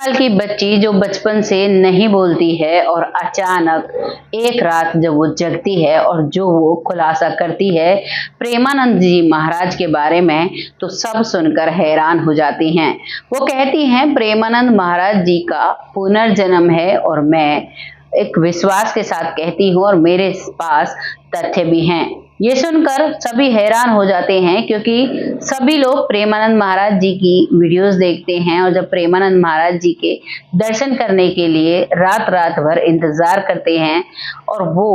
साल की बच्ची जो बचपन से नहीं बोलती है और अचानक एक रात जब वो जगती है और जो वो खुलासा करती है प्रेमानंद जी महाराज के बारे में, तो सब सुनकर हैरान हो जाती हैं। वो कहती हैं प्रेमानंद महाराज जी का पुनर्जन्म है और मैं एक विश्वास के साथ कहती हूँ और मेरे पास तथ्य भी हैं। ये सुनकर सभी हैरान हो जाते हैं क्योंकि सभी लोग प्रेमानंद महाराज जी की वीडियोस देखते हैं और जब प्रेमानंद महाराज जी के दर्शन करने के लिए रात रात भर इंतजार करते हैं और वो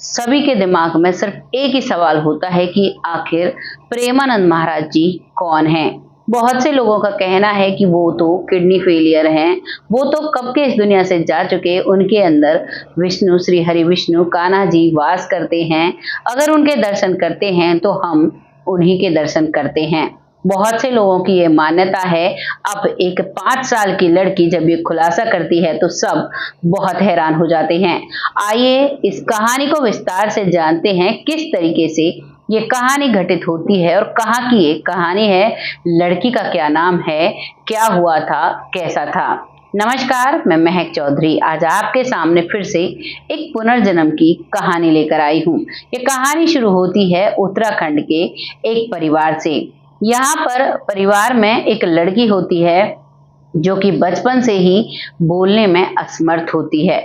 सभी के दिमाग में सिर्फ एक ही सवाल होता है कि आखिर प्रेमानंद महाराज जी कौन हैं। बहुत से लोगों का कहना है कि वो तो किडनी फेलियर हैं, वो तो कब के इस दुनिया से जा चुके, उनके अंदर विष्णु श्री हरि विष्णु कान्हा जी वास करते हैं, अगर उनके दर्शन करते हैं तो हम उन्हीं के दर्शन करते हैं। बहुत से लोगों की ये मान्यता है। अब एक 5 साल की लड़की जब ये खुलासा करती है तो सब बहुत हैरान हो जाते हैं। आइए इस कहानी को विस्तार से जानते हैं, किस तरीके से ये कहानी घटित होती है और कहाँ की ये कहानी है, लड़की का क्या नाम है, क्या हुआ था, कैसा था। नमस्कार, मैं महक चौधरी आज आपके सामने फिर से एक पुनर्जन्म की कहानी लेकर आई हूँ। ये कहानी शुरू होती है उत्तराखंड के एक परिवार से। यहाँ पर परिवार में एक लड़की होती है जो कि बचपन से ही बोलने में असमर्थ होती है,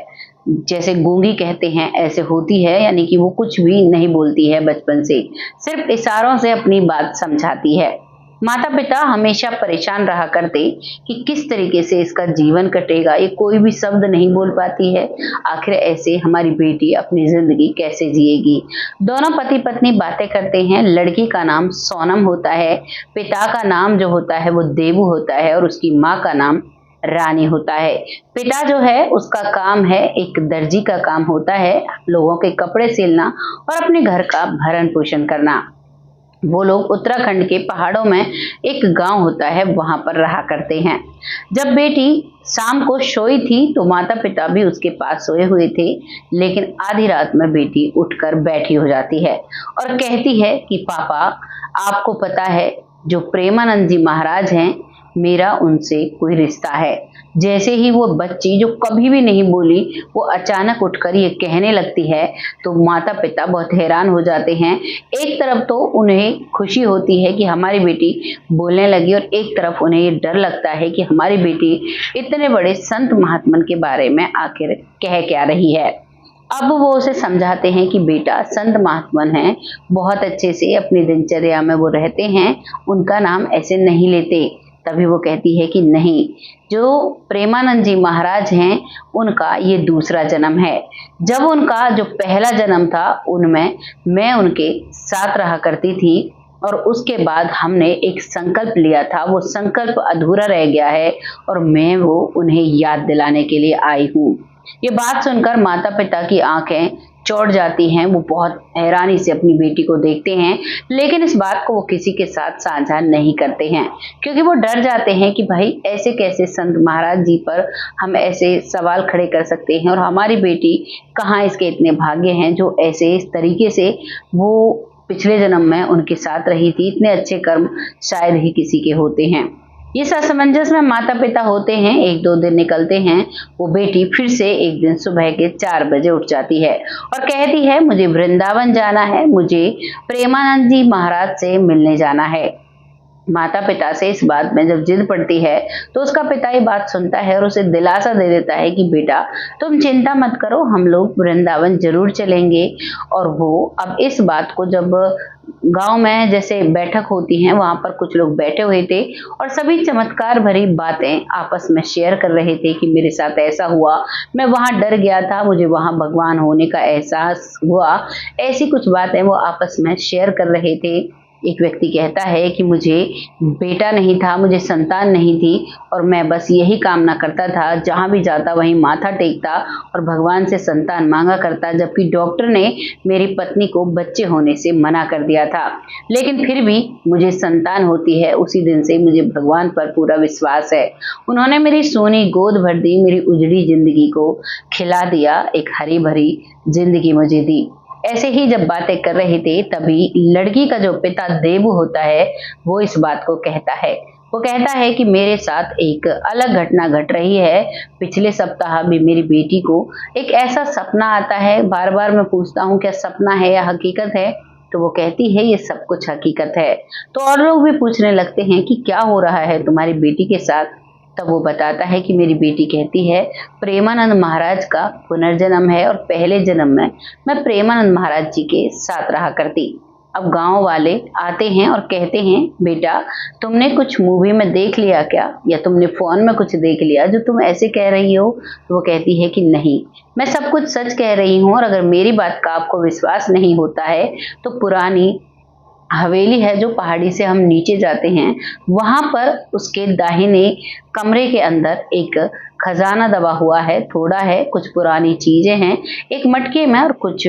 जैसे गूंगी कहते हैं ऐसे होती है, यानी कि वो कुछ भी नहीं बोलती है, बचपन से सिर्फ इशारों से अपनी बात समझाती है। माता पिता हमेशा परेशान रहा करते कि किस तरीके से इसका जीवन कटेगा, ये कोई भी शब्द नहीं बोल पाती है, आखिर ऐसे हमारी बेटी अपनी जिंदगी कैसे जिएगी। दोनों पति पत्नी बातें करते हैं। लड़की का नाम सोनम होता है, पिता का नाम जो होता है वो देवू होता है और उसकी माँ का नाम रानी होता है। पिता जो है उसका काम है, एक दर्जी का काम होता है, लोगों के कपड़े सिलना और अपने घर का भरण पोषण करना। वो लोग उत्तराखंड के पहाड़ों में एक गांव होता है, वहां पर रहा करते हैं। जब बेटी शाम को सोई थी तो माता पिता भी उसके पास सोए हुए थे, लेकिन आधी रात में बेटी उठकर बैठी हो जाती है और कहती है कि पापा, आपको पता है जो प्रेमानंद जी महाराज हैं, मेरा उनसे कोई रिश्ता है। जैसे ही वो बच्ची जो कभी भी नहीं बोली वो अचानक उठकर ये कहने लगती है तो माता पिता बहुत हैरान हो जाते हैं। एक तरफ तो उन्हें खुशी होती है कि हमारी बेटी बोलने लगी और एक तरफ उन्हें ये डर लगता है कि हमारी बेटी इतने बड़े संत महात्मन के बारे में आखिर कह क्या रही है। अब वो उसे समझाते हैं कि बेटा, संत महात्मन हैं, बहुत अच्छे से अपनी दिनचर्या में वो रहते हैं, उनका नाम ऐसे नहीं लेते। तभी वो कहती है कि नहीं, जो प्रेमानंद जी महाराज हैं उनका ये दूसरा जन्म है। जब उनका जो पहला जन्म था उनमें मैं उनके साथ रहा करती थी और उसके बाद हमने एक संकल्प लिया था, वो संकल्प अधूरा रह गया है और मैं वो उन्हें याद दिलाने के लिए आई हूँ। ये बात सुनकर माता पिता की आंखें चौड़ जाती हैं। वो बहुत हैरानी से अपनी बेटी को देखते हैं, लेकिन इस बात को वो किसी के साथ साझा नहीं करते हैं क्योंकि वो डर जाते हैं कि भाई ऐसे कैसे संत महाराज जी पर हम ऐसे सवाल खड़े कर सकते हैं और हमारी बेटी कहाँ इसके इतने भाग्य हैं जो ऐसे इस तरीके से वो पिछले जन्म में उनके साथ रही थी। इतने अच्छे कर्म शायद ही किसी के होते हैं। इस असमंजस में माता पिता होते हैं। 1-2 दिन निकलते हैं। वो बेटी फिर से एक दिन सुबह के 4 बजे उठ जाती है और कहती है मुझे वृंदावन जाना है, मुझे प्रेमानंद जी महाराज से मिलने जाना है। माता पिता से इस बात में जब जिद पड़ती है तो उसका पिता ये बात सुनता है और उसे दिलासा दे देता है कि बेटा, तुम चिंता मत करो, हम लोग वृंदावन जरूर चलेंगे। और वो अब इस बात को जब गांव में जैसे बैठक होती है, वहां पर कुछ लोग बैठे हुए थे और सभी चमत्कार भरी बातें आपस में शेयर कर रहे थे कि मेरे साथ ऐसा हुआ, मैं वहां डर गया था, मुझे वहां भगवान होने का एहसास हुआ, ऐसी कुछ बातें वो आपस में शेयर कर रहे थे। एक व्यक्ति कहता है कि मुझे बेटा नहीं था, मुझे संतान नहीं थी और मैं बस यही कामना करता था, जहां भी जाता वहीं माथा टेकता और भगवान से संतान मांगा करता, जबकि डॉक्टर ने मेरी पत्नी को बच्चे होने से मना कर दिया था, लेकिन फिर भी मुझे संतान होती है। उसी दिन से मुझे भगवान पर पूरा विश्वास है। उन्होंने मेरी सोनी गोद भर दी, मेरी उजड़ी जिंदगी को खिला दिया, एक हरी भरी जिंदगी मुझे दी। ऐसे ही जब बातें कर रहे थे तभी लड़की का जो पिता देवू होता है वो इस बात को कहता है, वो कहता है कि मेरे साथ एक अलग घटना घट रही है। पिछले सप्ताह भी मेरी बेटी को एक ऐसा सपना आता है, बार बार मैं पूछता हूँ क्या सपना है या हकीकत है, तो वो कहती है ये सब कुछ हकीकत है। तो और लोग भी पूछने लगते हैं कि क्या हो रहा है तुम्हारी बेटी के साथ। तब वो बताता है कि मेरी बेटी कहती है प्रेमानंद महाराज का पुनर्जन्म है और पहले जन्म में मैं प्रेमानंद महाराज जी के साथ रहा करती। अब गांव वाले आते हैं और कहते हैं बेटा तुमने कुछ मूवी में देख लिया क्या, या तुमने फोन में कुछ देख लिया जो तुम ऐसे कह रही हो। तो वो कहती है कि नहीं, मैं सब कुछ सच कह रही हूँ, और अगर मेरी बात का आपको विश्वास नहीं होता है तो पुरानी हवेली है जो पहाड़ी से हम नीचे जाते हैं, वहां पर उसके दाहिने कमरे के अंदर एक खजाना दबा हुआ है, थोड़ा है, कुछ पुरानी चीजें हैं एक मटके में, और कुछ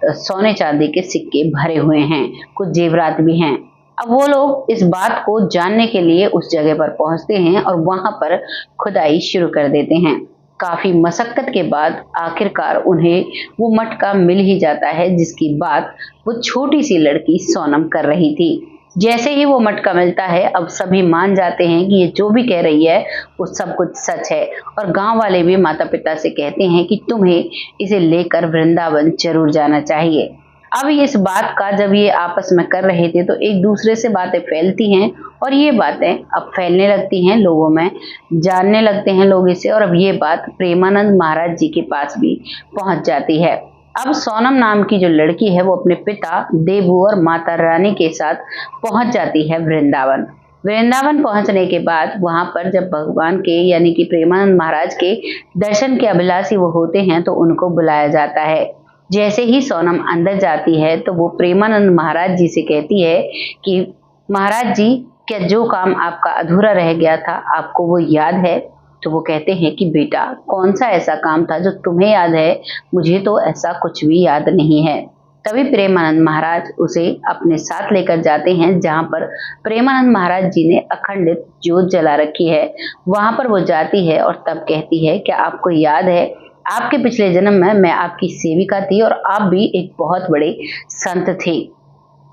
सोने चांदी के सिक्के भरे हुए हैं, कुछ जेवरात भी हैं। अब वो लोग इस बात को जानने के लिए उस जगह पर पहुंचते हैं और वहां पर खुदाई शुरू कर देते हैं। काफी मशक्कत के बाद आखिरकार उन्हें वो मटका मिल ही जाता है जिसकी बात वो छोटी सी लड़की सोनम कर रही थी। जैसे ही वो मटका मिलता है अब सभी मान जाते हैं कि ये जो भी कह रही है वो सब कुछ सच है, और गांव वाले भी माता पिता से कहते हैं कि तुम्हें इसे लेकर वृंदावन जरूर जाना चाहिए। अब इस बात का जब ये आपस में कर रहे थे तो एक दूसरे से बातें फैलती हैं, और ये बातें अब फैलने लगती हैं लोगों में, जानने लगते हैं लोग इसे, और अब ये बात प्रेमानंद महाराज जी के पास भी पहुंच जाती है। अब सोनम नाम की जो लड़की है वो अपने पिता देबू और माता रानी के साथ पहुंच जाती है वृंदावन। वृंदावन पहुंचने के बाद वहां पर जब भगवान के यानी कि प्रेमानंद महाराज के दर्शन के अभिलाषी वो होते हैं तो उनको बुलाया जाता है। जैसे ही सोनम अंदर जाती है तो वो प्रेमानंद महाराज जी से कहती है कि महाराज जी क्या जो काम आपका अधूरा रह गया था आपको वो याद है। तो वो कहते हैं कि बेटा कौन सा ऐसा काम था जो तुम्हें याद है, मुझे तो ऐसा कुछ भी याद नहीं है। तभी प्रेमानंद महाराज उसे अपने साथ लेकर जाते हैं जहां पर प्रेमानंद महाराज जी ने अखंडित ज्योत जला रखी है, वहां पर वो जाती है और तब कहती है क्या आपको याद है आपके पिछले जन्म में मैं आपकी सेविका थी और आप भी एक बहुत बड़े संत थे,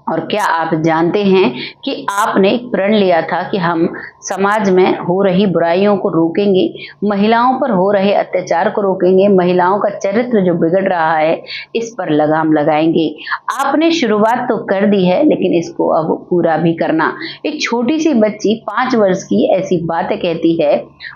और क्या आप जानते हैं कि आपने एक प्रण लिया था कि हम समाज में हो रही बुराइयों को रोकेंगे, महिलाओं पर हो रहे अत्याचार को रोकेंगे, महिलाओं का चरित्र जो बिगड़ रहा है इस पर लगाम लगाएंगे। आपने शुरुआत तो कर दी है लेकिन इसको अब पूरा भी करना। एक छोटी सी बच्ची 5 वर्ष की ऐसी बातें कहती है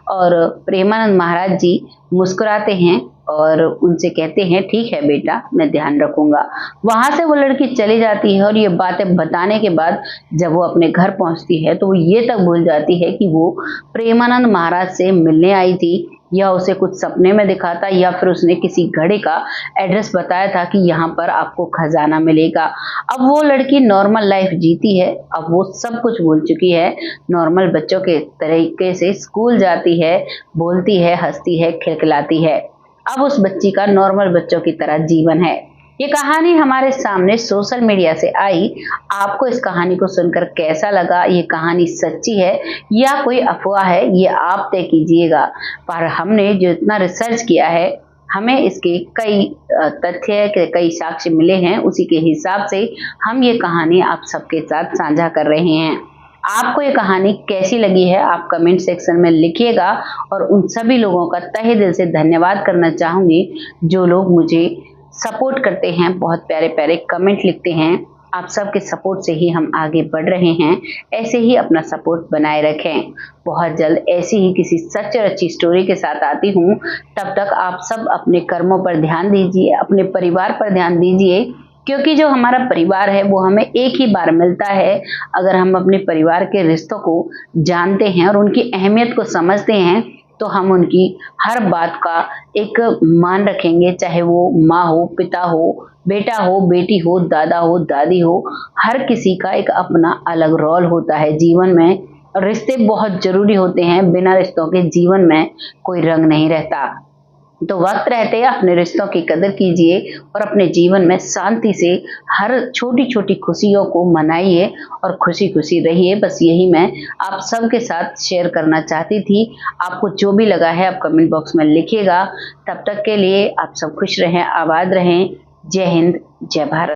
और प्रेमानंद महाराज जी मुस्कुराते हैं और उनसे कहते हैं ठीक है बेटा मैं ध्यान रखूंगा। वहां से वो लड़की चली जाती है और ये बातें बताने के बाद जब वो अपने घर पहुंचती है तो वो ये तक भूल जाती है कि वो प्रेमानंद महाराज से मिलने आई थी, या उसे कुछ सपने में दिखा था, या फिर उसने किसी घड़े का एड्रेस बताया था कि यहाँ पर आपको खजाना मिलेगा। अब वो लड़की नॉर्मल लाइफ जीती है, अब वो सब कुछ भूल चुकी है, नॉर्मल बच्चों के तरीके से स्कूल जाती है, बोलती है, हंसती है, खिलखिलाती है। अब उस बच्ची का नॉर्मल बच्चों की तरह जीवन है। ये कहानी हमारे सामने सोशल मीडिया से आई। आपको इस कहानी को सुनकर कैसा लगा, ये कहानी सच्ची है या कोई अफवाह है, ये आप तय कीजिएगा। पर हमने जो इतना रिसर्च किया है हमें इसके कई तथ्य के कई साक्ष्य मिले हैं, उसी के हिसाब से हम ये कहानी आप सबके साथ साझा कर रहे हैं। आपको ये कहानी कैसी लगी है आप कमेंट सेक्शन में लिखिएगा, और उन सभी लोगों का तहे दिल से धन्यवाद करना चाहूंगी जो लोग मुझे सपोर्ट करते हैं, बहुत प्यारे प्यारे कमेंट लिखते हैं। आप सबके सपोर्ट से ही हम आगे बढ़ रहे हैं, ऐसे ही अपना सपोर्ट बनाए रखें। बहुत जल्द ऐसी ही किसी सच और अच्छी स्टोरी के साथ आती हूँ। तब तक आप सब अपने कर्मों पर ध्यान दीजिए, अपने परिवार पर ध्यान दीजिए, क्योंकि जो हमारा परिवार है वो हमें एक ही बार मिलता है। अगर हम अपने परिवार के रिश्तों को जानते हैं और उनकी अहमियत को समझते हैं तो हम उनकी हर बात का एक मान रखेंगे, चाहे वो माँ हो, पिता हो, बेटा हो, बेटी हो, दादा हो, दादी हो, हर किसी का एक अपना अलग रोल होता है जीवन में। रिश्ते बहुत जरूरी होते हैं, बिना रिश्तों के जीवन में कोई रंग नहीं रहता। तो वक्त रहते अपने रिश्तों की कदर कीजिए और अपने जीवन में शांति से हर छोटी छोटी खुशियों को मनाइए और खुशी खुशी रहिए। बस यही मैं आप सबके साथ शेयर करना चाहती थी। आपको जो भी लगा है आप कमेंट बॉक्स में लिखिएगा। तब तक के लिए आप सब खुश रहें, आबाद रहें। जय हिंद, जय भारत।